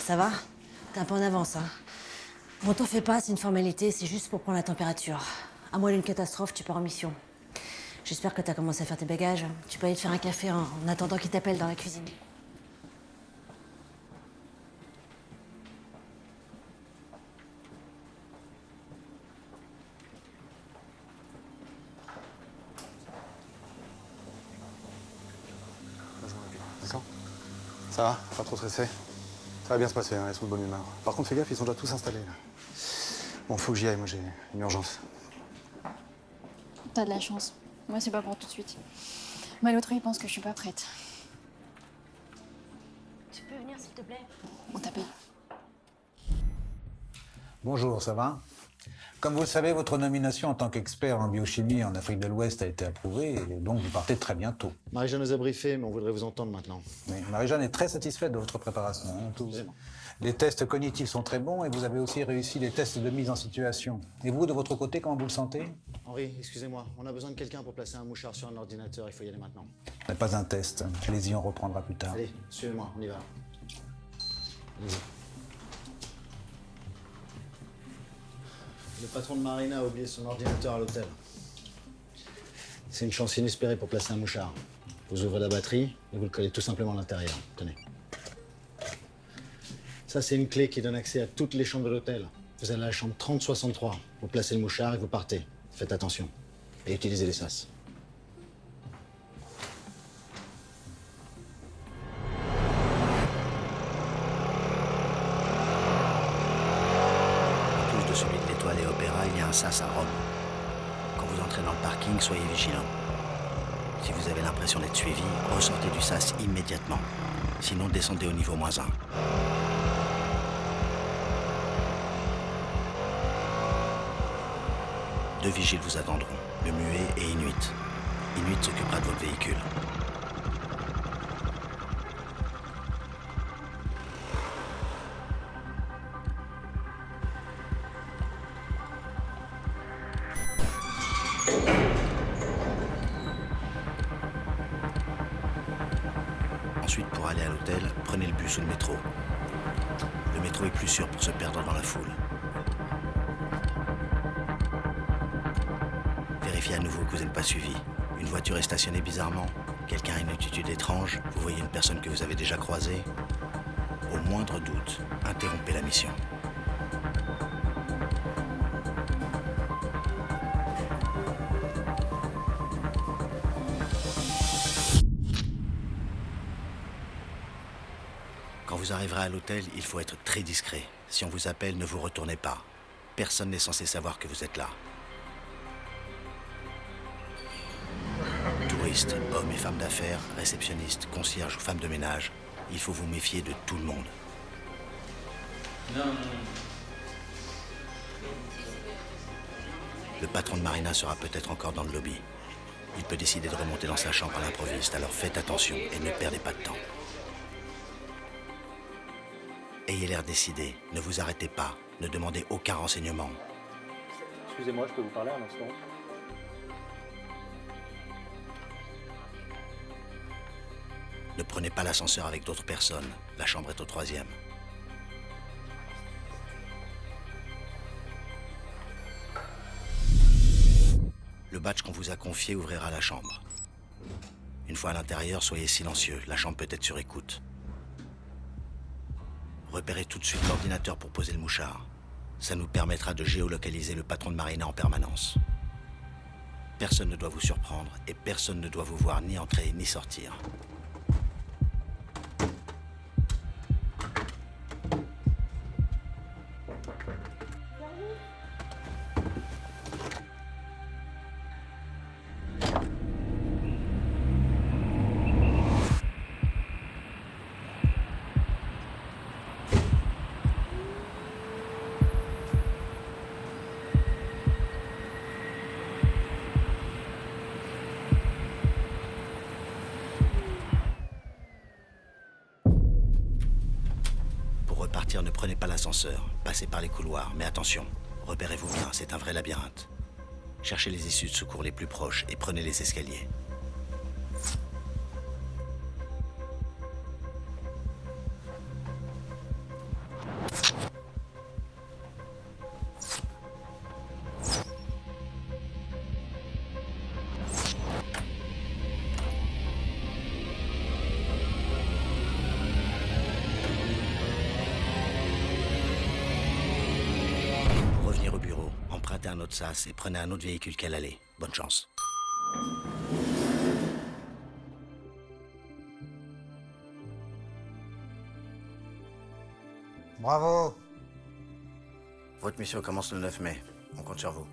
Ça va? T'es un peu en avance, hein? Bon, t'en fais pas, c'est une formalité, c'est juste pour prendre la température. À moins d'une catastrophe, tu pars en mission. J'espère que t'as commencé à faire tes bagages. Tu peux aller te faire un café en attendant qu'il t'appelle dans la cuisine. D'accord. Ça va? Pas trop stressé? Ça va bien se passer, hein, ils sont de bonne humeur. Par contre, fais gaffe, ils sont déjà tous installés, là. Bon, faut que j'y aille, moi j'ai une urgence. T'as de la chance. Moi, c'est pas pour tout de suite. Mais l'autre, il pense que je suis pas prête. Tu peux venir, s'il te plaît? On t'a payé. Bonjour, ça va? Comme vous le savez, votre nomination en tant qu'expert en biochimie en Afrique de l'Ouest a été approuvée et donc vous partez très bientôt. Marie-Jeanne nous a briefé, mais on voudrait vous entendre maintenant. Mais Marie-Jeanne est très satisfaite de votre préparation. Hein, les tests cognitifs sont très bons et vous avez aussi réussi les tests de mise en situation. Et vous, de votre côté, comment vous le sentez? Henri, excusez-moi, on a besoin de quelqu'un pour placer un mouchard sur un ordinateur, il faut y aller maintenant. Ce n'est pas un test. Allez-y, on reprendra plus tard. Allez, suivez-moi, on y va. Allez-y. Le patron de Marina a oublié son ordinateur à l'hôtel. C'est une chance inespérée pour placer un mouchard. Vous ouvrez la batterie et vous le collez tout simplement à l'intérieur. Tenez. Ça, c'est une clé qui donne accès à toutes les chambres de l'hôtel. Vous allez à la chambre 3063. Vous placez le mouchard et vous partez. Faites attention. Et utilisez les sas. En plus de celui de l'Étoile et Opéra, il y a un sas à Rome. Quand vous entrez dans le parking, soyez vigilants. Si vous avez l'impression d'être suivi, ressortez du sas immédiatement. Sinon, descendez au niveau -1. Deux vigiles vous attendront, le muet et Inuit. Inuit s'occupera de votre véhicule. Ensuite, pour aller à l'hôtel, prenez le bus ou le métro. Le métro est plus sûr pour se perdre dans la foule. Vérifiez à nouveau que vous n'êtes pas suivi. Une voiture est stationnée bizarrement. Quelqu'un a une attitude étrange. Vous voyez une personne que vous avez déjà croisée. Au moindre doute, interrompez la mission. Quand vous arriverez à l'hôtel, il faut être très discret. Si on vous appelle, ne vous retournez pas. Personne n'est censé savoir que vous êtes là. Touristes, hommes et femmes d'affaires, réceptionnistes, concierges ou femmes de ménage, il faut vous méfier de tout le monde. Le patron de Marina sera peut-être encore dans le lobby. Il peut décider de remonter dans sa chambre à l'improviste, alors faites attention et ne perdez pas de temps. Ayez l'air décidé, ne vous arrêtez pas, ne demandez aucun renseignement. Excusez-moi, je peux vous parler un instant? Ne prenez pas l'ascenseur avec d'autres personnes, la chambre est au 3e. Le badge qu'on vous a confié ouvrira la chambre. Une fois à l'intérieur, soyez silencieux, la chambre peut être sur écoute. Repérez tout de suite l'ordinateur pour poser le mouchard. Ça nous permettra de géolocaliser le patron de Marina en permanence. Personne ne doit vous surprendre et personne ne doit vous voir ni entrer ni sortir. Ne prenez pas l'ascenseur, passez par les couloirs, mais attention, repérez-vous bien, c'est un vrai labyrinthe. Cherchez les issues de secours les plus proches et prenez les escaliers. notre sas et prenez un autre véhicule qu'elle allait. Bonne chance. Bravo. Votre mission commence le 9 mai. On compte sur vous.